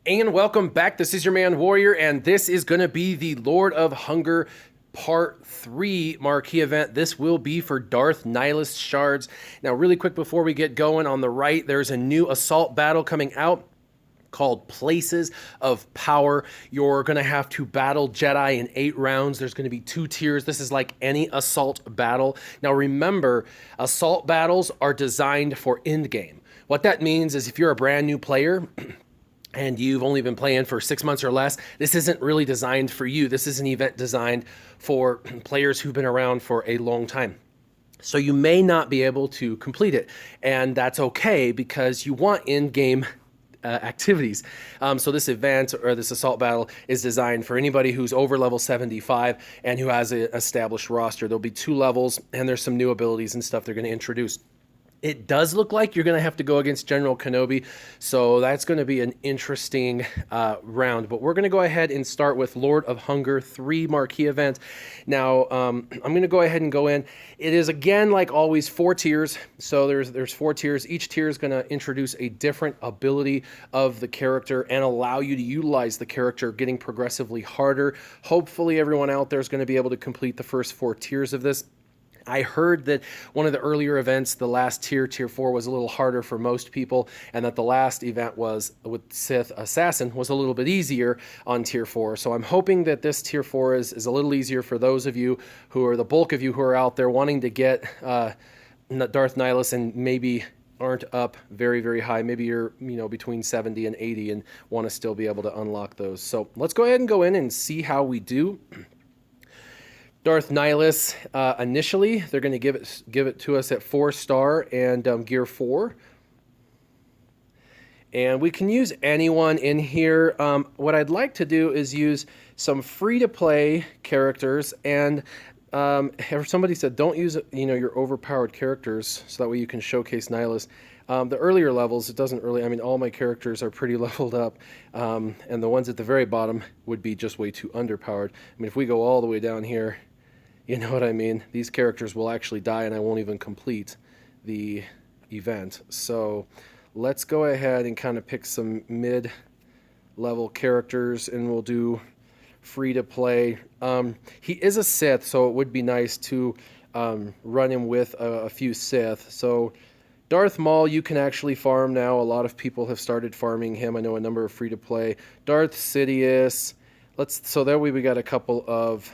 And welcome back. This is your man Warrior, and this is going to be the Lord of Hunger Part 3 marquee event. This will be for Darth Nihilus shards. Now, really quick before we get going, on the right, there's a new assault battle coming out called Places of Power. You're going to have to battle Jedi in 8 rounds. There's going to be 2 tiers. This is like any assault battle. Now, remember, assault battles are designed for endgame. What that means is if you're a brand new player, and you've only been playing for 6 months or less, this isn't really designed for you. This is an event designed for players who've been around for a long time. So you may not be able to complete it, and that's okay because you want in-game activities. So this event or this assault battle is designed for anybody who's over level 75 and who has an established roster. There'll be 2 levels, and there's some new abilities and stuff they're going to introduce. It does look like you're going to have to go against General Kenobi, so that's going to be an interesting round. But we're going to go ahead and start with Lord of Hunger 3 marquee event. Now, I'm going to go ahead and go in. It is, again, like always, 4 tiers. So there's 4 tiers. Each tier is going to introduce a different ability of the character and allow you to utilize the character, getting progressively harder. Hopefully, everyone out there is going to be able to complete the first 4 tiers of this. I heard that one of the earlier events, the last tier, Tier 4, was a little harder for most people, and that the last event was with Sith Assassin was a little bit easier on Tier 4. So I'm hoping that this Tier 4 is a little easier for those of you who are the bulk of you who are out there wanting to get Darth Nihilus and maybe aren't up very, very high. Maybe you're, between 70 and 80 and want to still be able to unlock those. So let's go ahead and go in and see how we do. Darth Nihilus, initially, they're going to give it to us at 4-star and Gear 4. And we can use anyone in here. What I'd like to do is use some free-to-play characters. And somebody said, don't use your overpowered characters, so that way you can showcase Nihilus. The earlier levels, it doesn't really, all my characters are pretty leveled up. And the ones at the very bottom would be just way too underpowered. If we go all the way down here, you know what I mean? These characters will actually die and I won't even complete the event. So let's go ahead and kind of pick some mid-level characters and we'll do free to play. He is a Sith, so it would be nice to run him with a few Sith. So Darth Maul, you can actually farm now. A lot of people have started farming him. I know a number of free to play. Darth Sidious. So there we got a couple of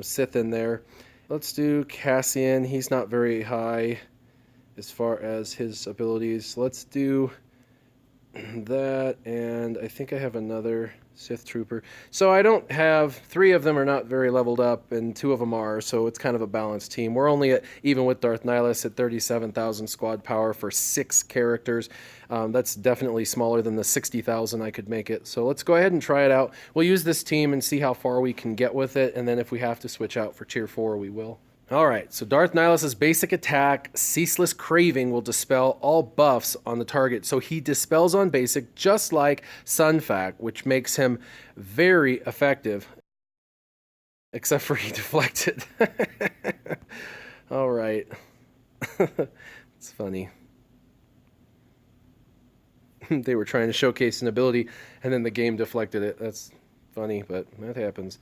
Sith in there. Let's do Cassian. He's not very high as far as his abilities. Let's do that, and I think I have another Sith Trooper. So I don't have, 3 of them are not very leveled up, and 2 of them are, so it's kind of a balanced team. We're only at, even with Darth Nihilus, at 37,000 squad power for 6 characters. That's definitely smaller than the 60,000 I could make it. So let's go ahead and try it out. We'll use this team and see how far we can get with it, and then if we have to switch out for Tier 4, we will. Alright, so Darth Nihilus' basic attack, Ceaseless Craving, will dispel all buffs on the target. So he dispels on basic just like Sun Fac, which makes him very effective. Except for he deflected. Alright. It's funny. They were trying to showcase an ability, and then the game deflected it. That's funny, but that happens.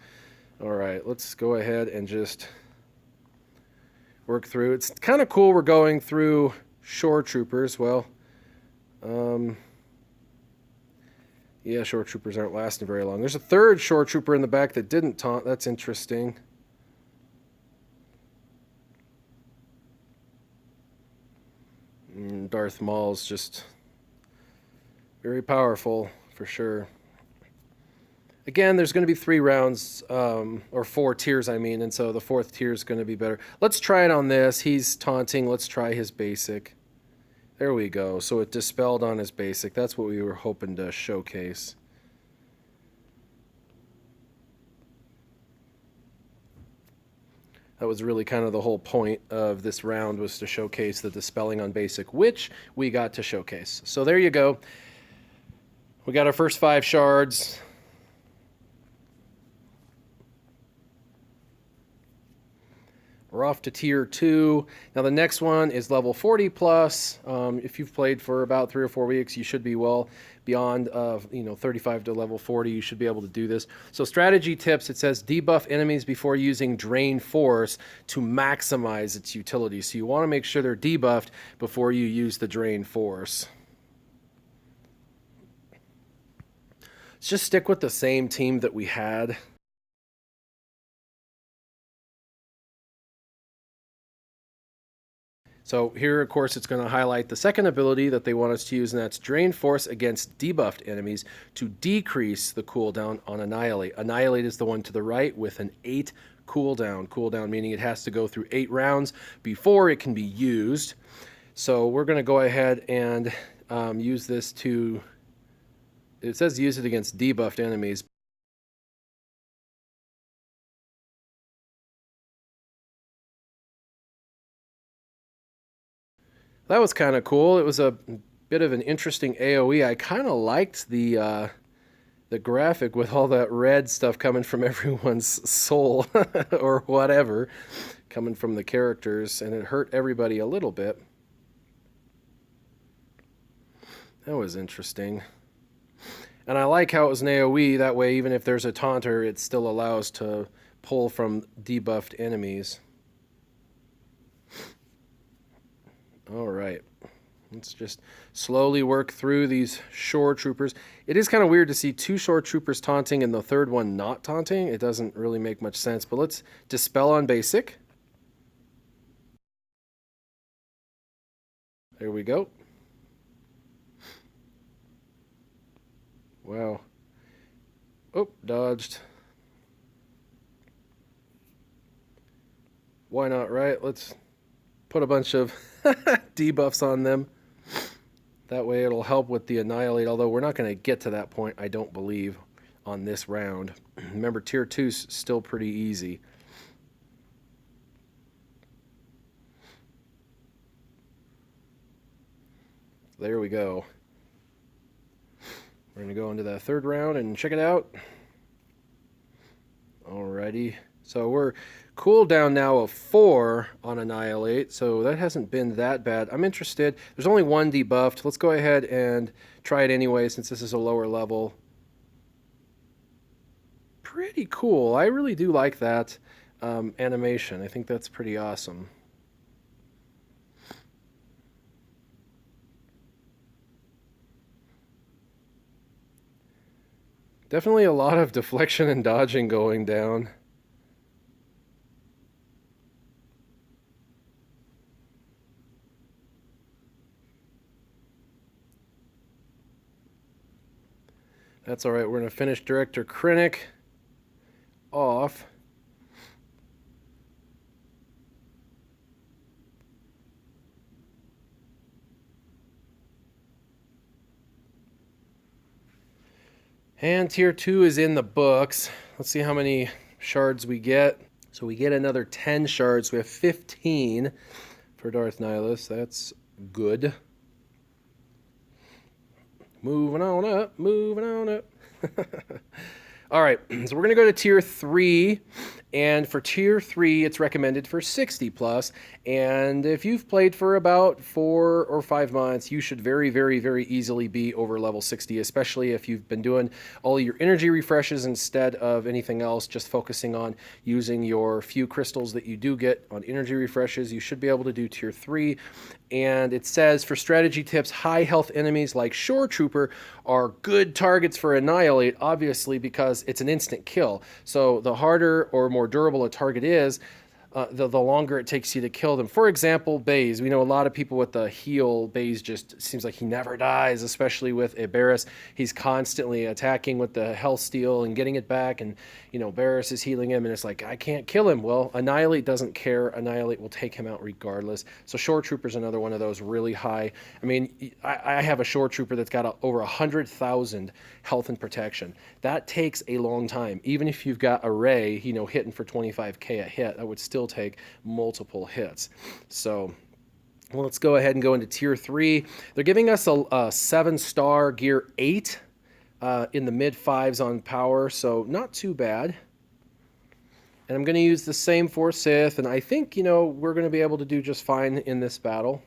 Alright, let's go ahead and just work through. It's kind of cool we're going through shore troopers. Well, yeah, shore troopers aren't lasting very long. There's a 3rd shore trooper in the back that didn't taunt. That's interesting. Darth Maul's just very powerful, for sure. Again, there's going to be 3 rounds, or 4 tiers, and so the 4th tier is going to be better. Let's try it on this. He's taunting. Let's try his basic. There we go. So it dispelled on his basic. That's what we were hoping to showcase. That was really kind of the whole point of this round, was to showcase the dispelling on basic, which we got to showcase. So there you go. We got our first 5 shards. We're off to tier 2. Now the next one is level 40 plus. If you've played for about 3 or 4 weeks, you should be well beyond 35 to level 40. You should be able to do this. So strategy tips, it says debuff enemies before using Drain Force to maximize its utility. So you want to make sure they're debuffed before you use the Drain Force. Let's just stick with the same team that we had. So here, of course, it's going to highlight the second ability that they want us to use, and that's Drain Force against debuffed enemies to decrease the cooldown on Annihilate. Annihilate is the one to the right with an 8 cooldown. Cooldown meaning it has to go through 8 rounds before it can be used. So we're going to go ahead and use this to... It says use it against debuffed enemies. That was kind of cool. It was a bit of an interesting AoE. I kind of liked the graphic with all that red stuff coming from everyone's soul or whatever, coming from the characters, and it hurt everybody a little bit. That was interesting. And I like how it was an AoE. That way, even if there's a taunter, it still allows to pull from debuffed enemies. All right, let's just slowly work through these shore troopers. It is kind of weird to see 2 shore troopers taunting and the third one not taunting. It doesn't really make much sense, but let's dispel on basic. There we go. Wow. Oh, dodged. Why not, right? Let's put a bunch of debuffs on them. That way it'll help with the Annihilate, although we're not going to get to that point, I don't believe, on this round. Remember, tier 2's still pretty easy. There we go. We're going to go into the third round and check it out. Alrighty. So we're cooldown now of 4 on Annihilate, so that hasn't been that bad. I'm interested. There's only 1 debuffed. Let's go ahead and try it anyway since this is a lower level. Pretty cool. I really do like that animation. I think that's pretty awesome. Definitely a lot of deflection and dodging going down. That's all right. We're going to finish Director Krennic off. And tier 2 is in the books. Let's see how many shards we get. So we get another 10 shards. We have 15 for Darth Nihilus. That's good. Moving on up, moving on up. All right, so we're going to go to tier 3, and for tier 3, it's recommended for 60 plus, and if you've played for about 4 or 5 months, you should very, very, very easily be over level 60, especially if you've been doing all your energy refreshes instead of anything else, just focusing on using your few crystals that you do get on energy refreshes. You should be able to do tier 3, and it says for strategy tips, high health enemies like Shore Trooper are good targets for Annihilate, obviously because it's an instant kill. So the harder or more durable a target is, the longer it takes you to kill them. For example, Baze. We know a lot of people with the heal. Baze just seems like he never dies, especially with Barris. He's constantly attacking with the health steal and getting it back, and Barris is healing him, and it's like, I can't kill him. Well, Annihilate doesn't care. Annihilate will take him out regardless. So Shore Trooper's another one of those really high. I mean, I have a Shore Trooper that's got over 100,000 health and protection. That takes a long time. Even if you've got a Ray, hitting for 25k a hit, that would still take multiple hits. So let's go ahead and go into tier 3. They're giving us a 7-star gear 8 in the mid 5s on power, so not too bad. And I'm going to use the same 4 Sith, and I think, we're going to be able to do just fine in this battle,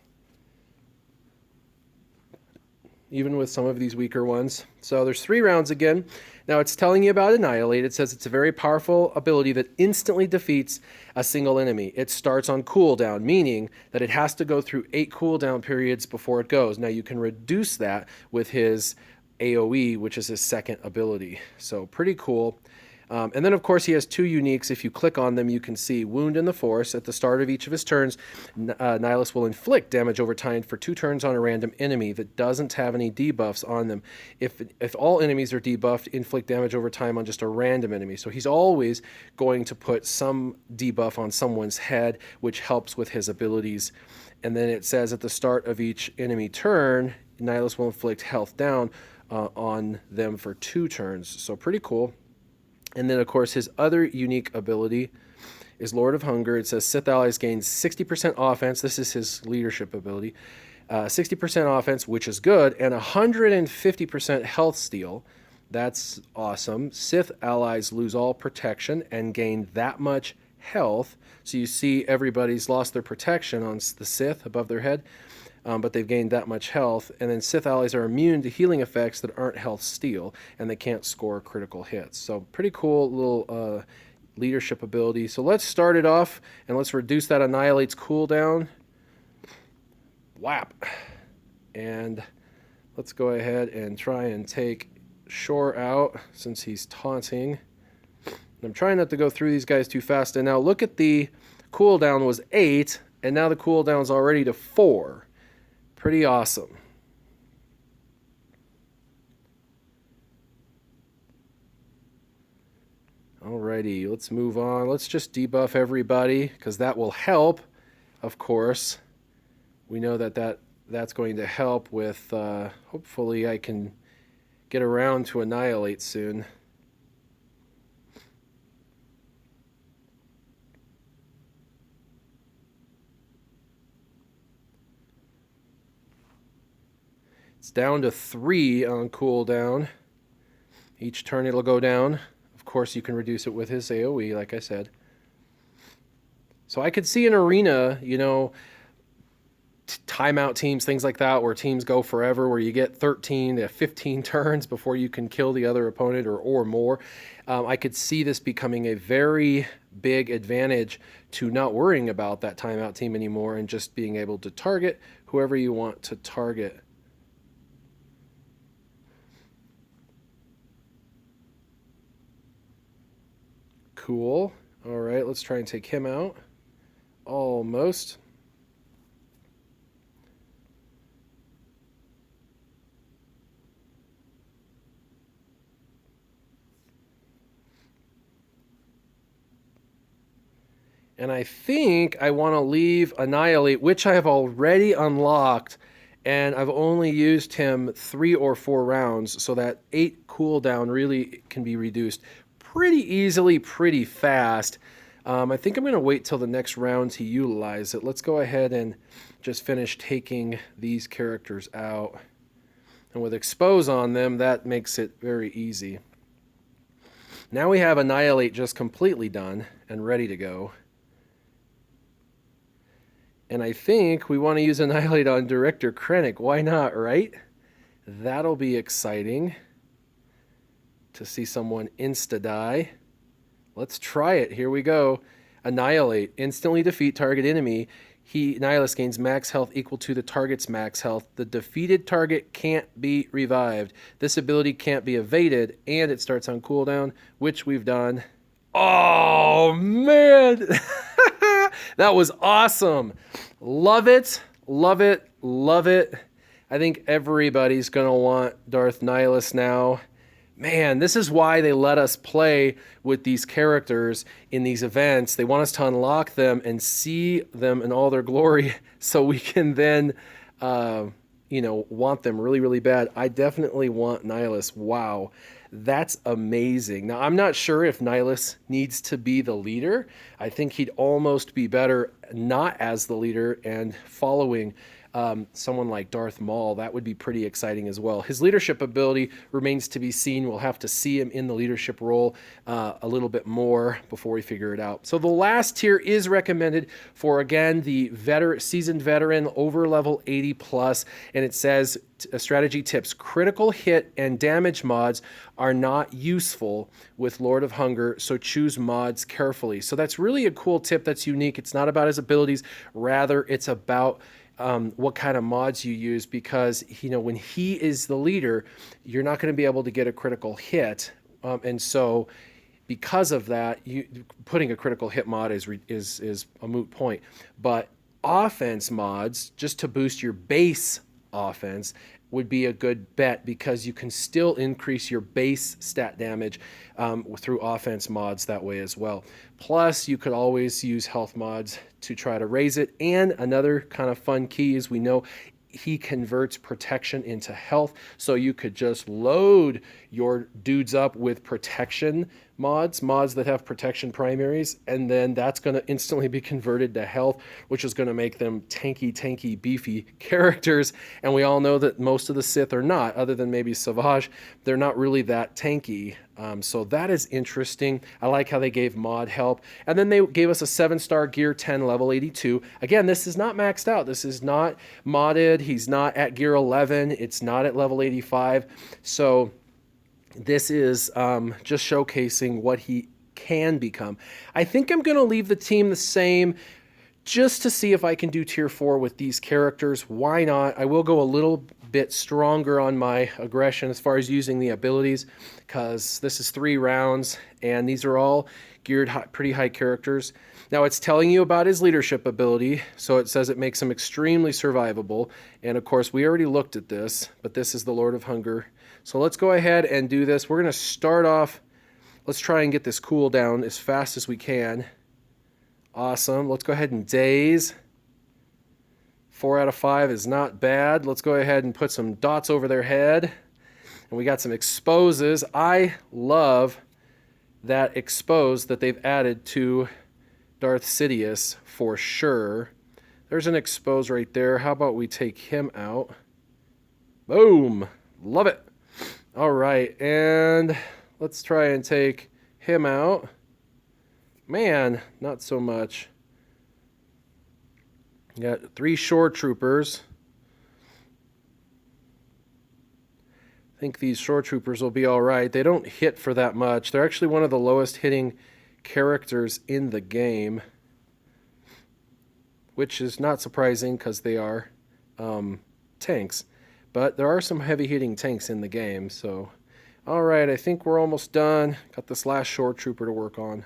even with some of these weaker ones. So there's 3 rounds again. Now it's telling you about Annihilate. It says it's a very powerful ability that instantly defeats a single enemy. It starts on cooldown, meaning that it has to go through 8 cooldown periods before it goes. Now you can reduce that with his AoE, which is his second ability. So pretty cool. And then, of course, he has 2 uniques. If you click on them, you can see Wound in the Force. At the start of each of his turns, Nihilus will inflict damage over time for 2 turns on a random enemy that doesn't have any debuffs on them. If all enemies are debuffed, inflict damage over time on just a random enemy. So he's always going to put some debuff on someone's head, which helps with his abilities. And then it says at the start of each enemy turn, Nihilus will inflict health down on them for 2 turns. So pretty cool. And then, of course, his other unique ability is Lord of Hunger. It says Sith allies gain 60% offense. This is his leadership ability. 60% offense, which is good, and 150% health steal. That's awesome. Sith allies lose all protection and gain that much health. So you see everybody's lost their protection on the Sith above their head, but they've gained that much health. And then Sith allies are immune to healing effects that aren't health steal, and they can't score critical hits. So pretty cool little leadership ability. So let's start it off, and let's reduce that Annihilate's cooldown. Whap. And let's go ahead and try and take Shore out since he's taunting. I'm trying not to go through these guys too fast. And now look at the cooldown was 8, and now the cooldown's already to 4. Pretty awesome. Alrighty, let's move on. Let's just debuff everybody, because that will help, of course. We know that's going to help with, hopefully I can get around to Annihilate soon. It's down to 3 on cooldown. Each turn it'll go down. Of course, you can reduce it with his AoE, like I said. So I could see an arena, timeout teams, things like that, where teams go forever, where you get 13 to 15 turns before you can kill the other opponent or more. I could see this becoming a very big advantage to not worrying about that timeout team anymore and just being able to target whoever you want to target. Cool. All right, let's try and take him out. Almost. And I think I want to leave Annihilate, which I have already unlocked, and I've only used him 3 or 4 rounds, so that 8 cooldown really can be reduced pretty easily, pretty fast. I think I'm going to wait till the next round to utilize it. Let's go ahead and just finish taking these characters out. And with Expose on them, that makes it very easy. Now we have Annihilate just completely done and ready to go. And I think we want to use Annihilate on Director Krennic. Why not, right? That'll be exciting to see someone insta-die. Let's try it. Here we go. Annihilate. Instantly defeat target enemy. Nihilus gains max health equal to the target's max health. The defeated target can't be revived. This ability can't be evaded, and it starts on cooldown, which we've done. Oh, man! That was awesome. Love it, love it, love it. I think everybody's going to want Darth Nihilus now. Man, this is why they let us play with these characters in these events. They want us to unlock them and see them in all their glory so we can then, want them really, really bad. I definitely want Nihilus. Wow, that's amazing. Now, I'm not sure if Nihilus needs to be the leader. I think he'd almost be better not as the leader and following someone like Darth Maul, that would be pretty exciting as well. His leadership ability remains to be seen. We'll have to see him in the leadership role a little bit more before we figure it out. So the last tier is recommended for, again, the seasoned veteran over level 80 plus, and it says strategy tips: critical hit and damage mods are not useful with Lord of Hunger, so choose mods carefully. So that's really a cool tip that's unique. It's not about his abilities, rather it's about what kind of mods you use, because when he is the leader, you're not going to be able to get a critical hit, and so because of that, putting a critical hit mod is a moot point. But offense mods, just to boost your base offense, would be a good bet, because you can still increase your base stat damage through offense mods that way as well. Plus, you could always use health mods to try to raise it. And another kind of fun key is, we know he converts protection into health, so you could just load your dudes up with protection mods that have protection primaries, and then that's going to instantly be converted to health, which is going to make them tanky, beefy characters. And we all know that most of the Sith are not, other than maybe Savage, they're not really that tanky. So that is interesting. I like how they gave mod help. And then they gave us a 7-star Gear 10 level 82. Again, this is not maxed out. This is not modded. He's not at Gear 11. It's not at level 85. So this is just showcasing what he can become. I think I'm going to leave the team the same, just to see if I can do tier 4 with these characters. Why not? I will go a little bit stronger on my aggression as far as using the abilities, because this is 3 rounds and these are all geared pretty high characters. Now it's telling you about his leadership ability, so it says it makes him extremely survivable, and of course we already looked at this, but this is the Lord of Hunger. So let's go ahead and do this. We're going to start off, let's try and get this cooldown as fast as we can. Awesome. Let's go ahead and daze. 4 out of 5 is not bad. Let's go ahead and put some dots over their head. And we got some exposes. I love that expose that they've added to Darth Sidious for sure. There's an expose right there. How about we take him out? Boom. Love it. All right, and let's try and take him out. Man, not so much. Got 3 shore troopers. I think these shore troopers will be all right. They don't hit for that much. They're actually one of the lowest hitting characters in the game, which is not surprising because they are tanks. But there are some heavy-hitting tanks in the game, so... Alright, I think we're almost done. Got this last shore trooper to work on.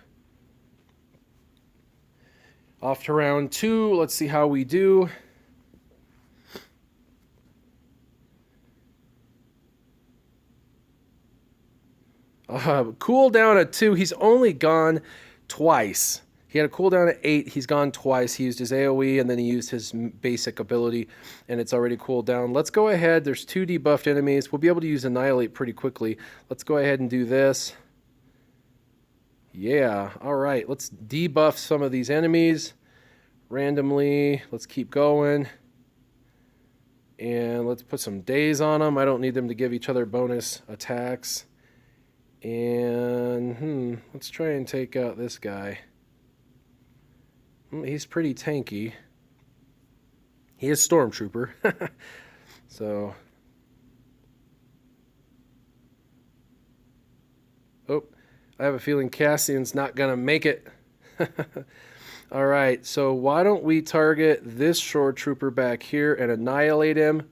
Off to round 2. Let's see how we do. Cooldown at 2. He's only gone twice. He had a cooldown at 8. He's gone twice. He used his AoE and then he used his basic ability, and it's already cooled down. Let's go ahead. There's 2 debuffed enemies. We'll be able to use Annihilate pretty quickly. Let's go ahead and do this. Yeah. All right. Let's debuff some of these enemies randomly. Let's keep going. And let's put some daze on them. I don't need them to give each other bonus attacks. And let's try and take out this guy. He's pretty tanky. He is Stormtrooper. So. Oh, I have a feeling Cassian's not going to make it. All right, so why don't we target this shore trooper back here and annihilate him?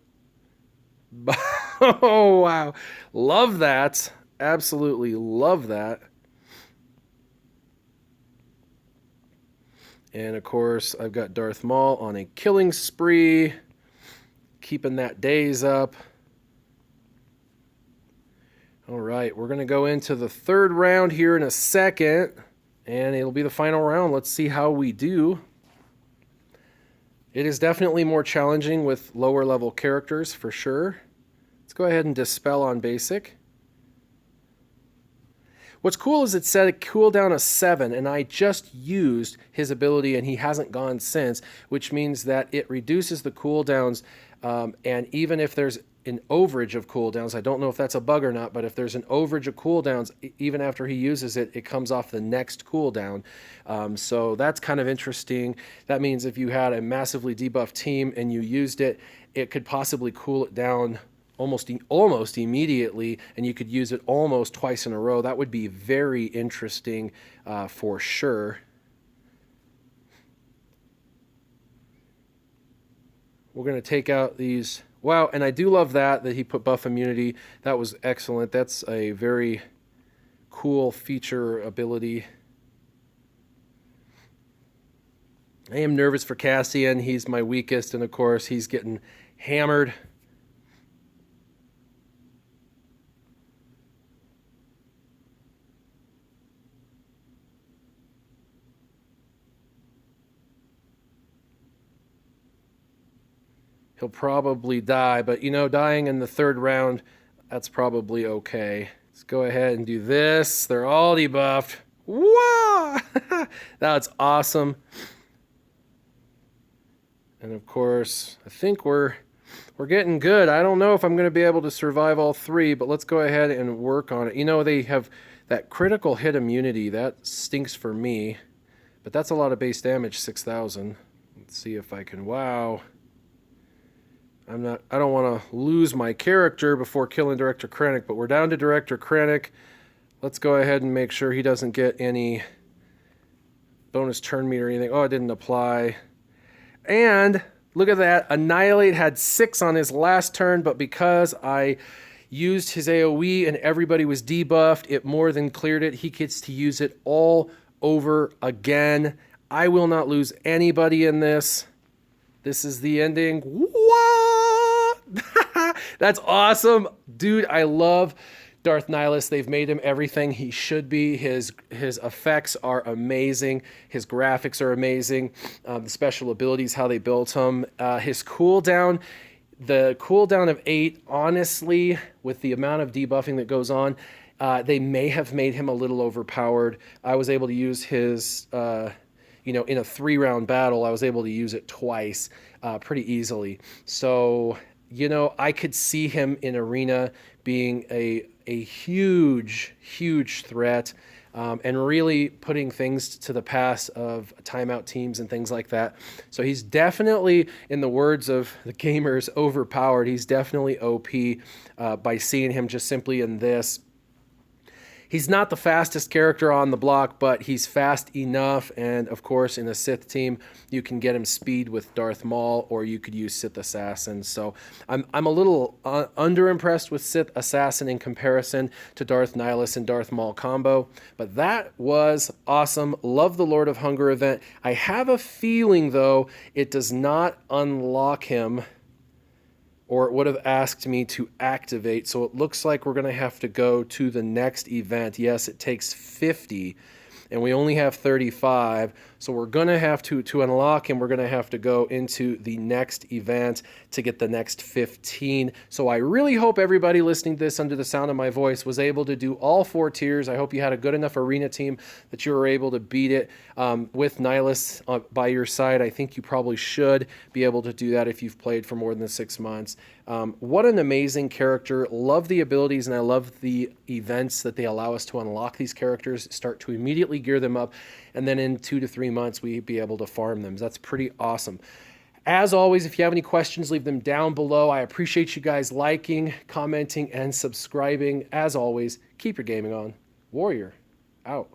Oh, wow. Love that. Absolutely love that. And of course, I've got Darth Maul on a killing spree, keeping that daze up. All right, we're going to go into the 3rd round here in a second, and it'll be the final round. Let's see how we do. It is definitely more challenging with lower level characters for sure. Let's go ahead and dispel on basic. What's cool is it said a cooldown of 7, and I just used his ability, and he hasn't gone since, which means that it reduces the cooldowns, and even if there's an overage of cooldowns, I don't know if that's a bug or not, but if there's an overage of cooldowns, even after he uses it, it comes off the next cooldown. So that's kind of interesting. That means if you had a massively debuffed team and you used it, it could possibly cool it down almost immediately, and you could use it almost twice in a row. That would be very interesting for sure. We're going to take out these. Wow, and I do love that he put buff immunity. That was excellent. That's a very cool feature ability. I am nervous for Cassian. He's my weakest, and of course he's getting hammered. He'll probably die, but you know, dying in the 3rd round, that's probably okay. Let's go ahead and do this. They're all debuffed. Whoa! That's awesome. And of course, I think we're getting good. I don't know if I'm going to be able to survive all 3, but let's go ahead and work on it. You know, they have that critical hit immunity. That stinks for me, but that's a lot of base damage, 6,000. Let's see if I can, wow. I don't want to lose my character before killing Director Krennic, but we're down to Director Krennic. Let's go ahead and make sure he doesn't get any bonus turn meter or anything. Oh, it didn't apply. And look at that. Annihilate had 6 on his last turn, but because I used his AoE and everybody was debuffed, it more than cleared it. He gets to use it all over again. I will not lose anybody in this. This is the ending. What? That's awesome. Dude, I love Darth Nihilus. They've made him everything he should be. His effects are amazing. His graphics are amazing. The special abilities, how they built him. His cooldown, the cooldown of 8, honestly, with the amount of debuffing that goes on, they may have made him a little overpowered. I was able to use his... you know, in a 3-round battle, I was able to use it twice pretty easily. So, you know, I could see him in Arena being a huge, huge threat and really putting things to the pass of timeout teams and things like that. So he's definitely, in the words of the gamers, overpowered. He's definitely OP by seeing him just simply in this. He's not the fastest character on the block, but he's fast enough. And of course, in a Sith team, you can get him speed with Darth Maul, or you could use Sith Assassin. So I'm a little underimpressed with Sith Assassin in comparison to Darth Nihilus and Darth Maul combo. But that was awesome. Love the Lord of Hunger event. I have a feeling, though, it does not unlock him, or it would have asked me to activate. So it looks like we're going to have to go to the next event. Yes, it takes 50, and we only have 35. So we're going to have to unlock him, we're going to have to go into the next event to get the next 15. So I really hope everybody listening to this under the sound of my voice was able to do all 4 tiers. I hope you had a good enough arena team that you were able to beat it with Nihilus by your side. I think you probably should be able to do that if you've played for more than 6 months. What an amazing character. Love the abilities, and I love the events that they allow us to unlock these characters, start to immediately gear them up, and then in 2 to 3 months we'd be able to farm them. That's pretty awesome. As always, if you have any questions, leave them down below. I appreciate you guys liking, commenting, and subscribing. As always, keep your gaming on. Warrior, out.